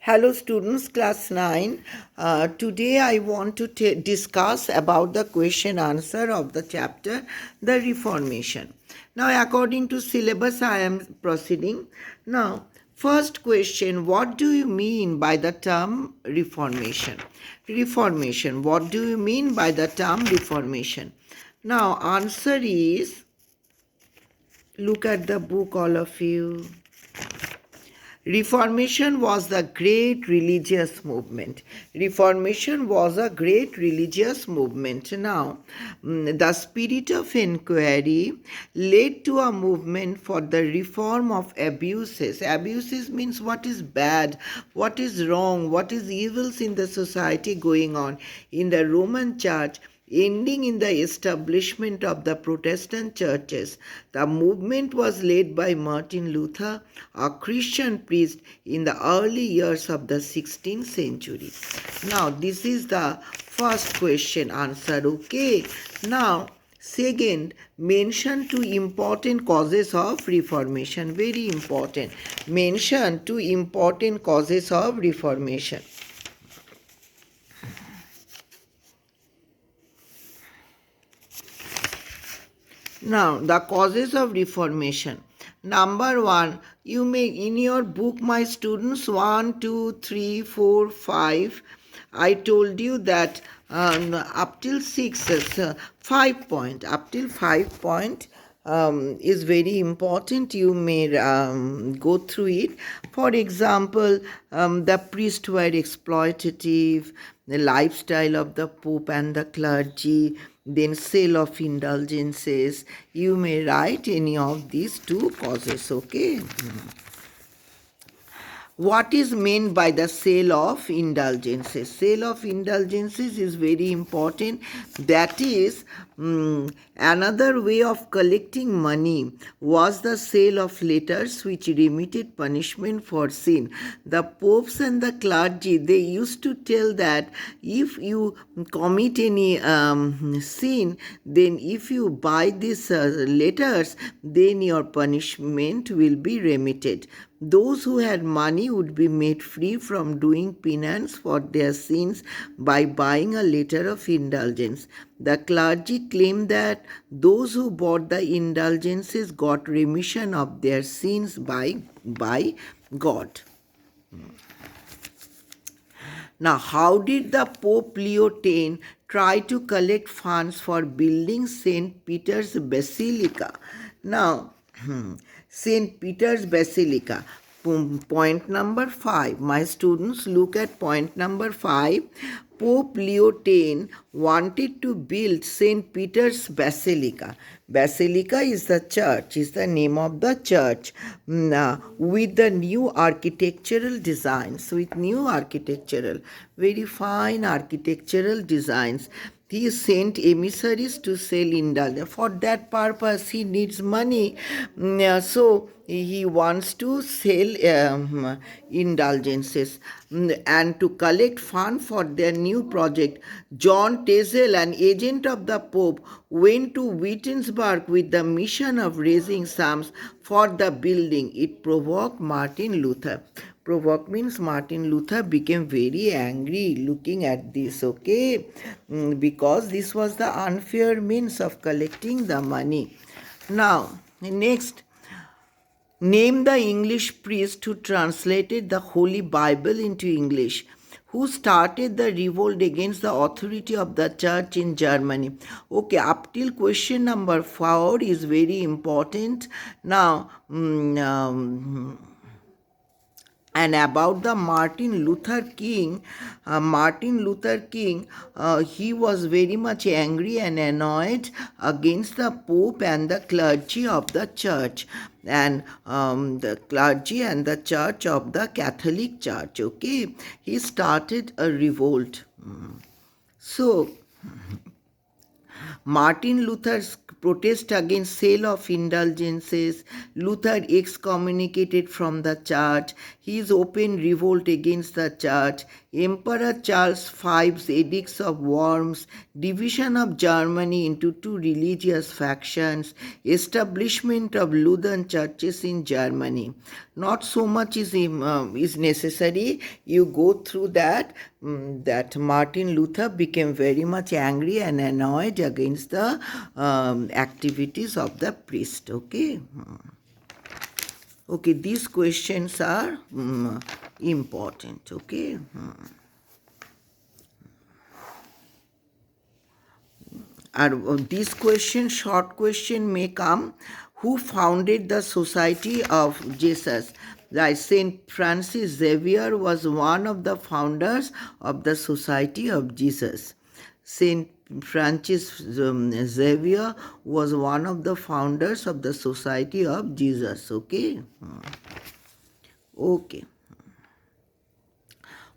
Hello students, class 9. Today I want to discuss about the question answer of the chapter The Reformation. Now according to syllabus I am proceeding. Now first question, what do you mean by the term Reformation? Reformation, what do you mean by the term Reformation? Now answer is, look at the book all of you. Reformation was the great religious movement. Reformation was a great religious movement. Now, the spirit of inquiry led to a movement for the reform of abuses. Abuses means what is bad, what is wrong, what is evils in the society going on. In the Roman Church, ending in the establishment of the Protestant churches. The movement was led by Martin Luther, a Christian priest in the early years of the 16th century. Now, this is the first question answer. Okay. Now, second, mention two important causes of Reformation. Very important. Mention two important causes of Reformation. Now, the causes of Reformation. Number one, you may in your book, my students, 1, 2, 3, 4, 5. I told you that up till 6, 5 point, up till 5 point is very important. You may go through it. For example, the priests were exploitative, the lifestyle of the Pope and the clergy, then sale of indulgences. You may write any of these two causes, okay? What is meant by the sale of indulgences? Sale of indulgences is very important. That is, another way of collecting money was the sale of letters which remitted punishment for sin. The popes and the clergy, they used to tell that if you commit any sin, then if you buy these letters, then your punishment will be remitted. Those who had money would be made free from doing penance for their sins by buying a letter of indulgence. The clergy claimed that those who bought the indulgences got remission of their sins by God. Now, how did the Pope Leo X try to collect funds for building St. Peter's Basilica? Now, St. Peter's Basilica. Point number 5. My students, look at point number 5. Pope Leo X wanted to build St. Peter's Basilica. Basilica is the church, is the name of the church, with the new architectural designs, very fine architectural designs. He sent emissaries to sell indulgence. For that purpose, he needs money. So he wants to sell indulgences and to collect funds for their new project. John Tezel, an agent of the Pope, went to Wittenberg with the mission of raising sums for the building. It provoked Martin Luther. Provoke means Martin Luther became very angry looking at this, okay? Because this was the unfair means of collecting the money. Now, next, name the English priest who translated the Holy Bible into English, who started the revolt against the authority of the church in Germany. Okay, up till question number 4 is very important. Now, and about the Martin Luther King, he was very much angry and annoyed against the Pope and the clergy of the church, and the clergy and the church of the Catholic Church. Okay, he started a revolt. So, Martin Luther's protest against sale of indulgences. Luther excommunicated from the church. His open revolt against the church. Emperor Charles V's edicts of Worms. Division of Germany into two religious factions. Establishment of Lutheran churches in Germany. Not so much is necessary. You go through that. That Martin Luther became very much angry and annoyed against the activities of the priest. Okay. Okay, these questions are important. Okay. This question, short question may come. Who founded the Society of Jesus? Like Saint Francis Xavier was one of the founders of the Society of Jesus. Saint Francis Xavier was one of the founders of the Society of Jesus. Okay. Okay.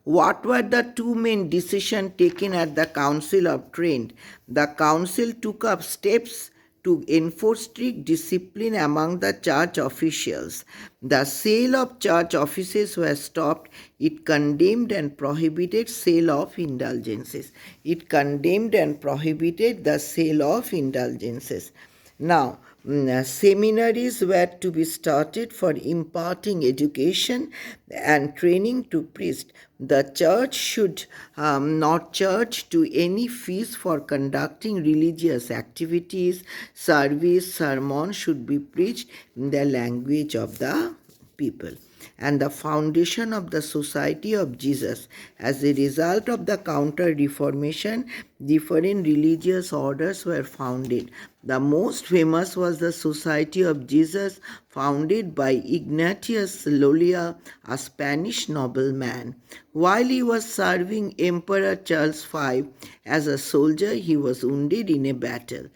What were the two main decisions taken at the Council of Trent? The council took up steps to enforce strict discipline among the church officials. The sale of church offices was stopped. It condemned and prohibited sale of indulgences. It condemned and prohibited the sale of indulgences. Now, seminaries were to be started for imparting education and training to priests. The church should not charge to any fees for conducting religious activities. Service, sermon should be preached in the language of the people. And the foundation of the Society of Jesus. As a result of the Counter-Reformation, different religious orders were founded. The most famous was the Society of Jesus, founded by Ignatius Loyola, a Spanish nobleman. While he was serving Emperor Charles V as a soldier, he was wounded in a battle.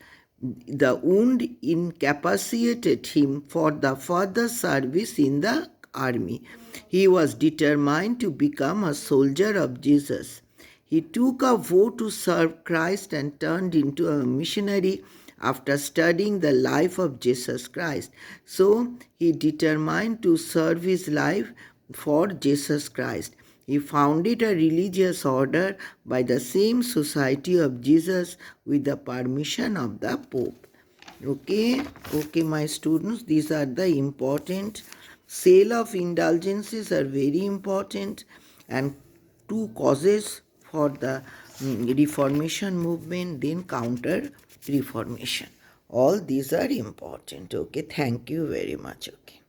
The wound incapacitated him for the further service in the army. He was determined to become a soldier of Jesus. He took a vow to serve Christ and turned into a missionary after studying the life of Jesus Christ. So he determined to serve his life for Jesus Christ. He founded a religious order by the same Society of Jesus with the permission of the Pope. Okay, my students, these are the important. Sale of indulgences are very important, and two causes for the Reformation movement, then Counter Reformation. All these are important. Okay, thank you very much. Okay.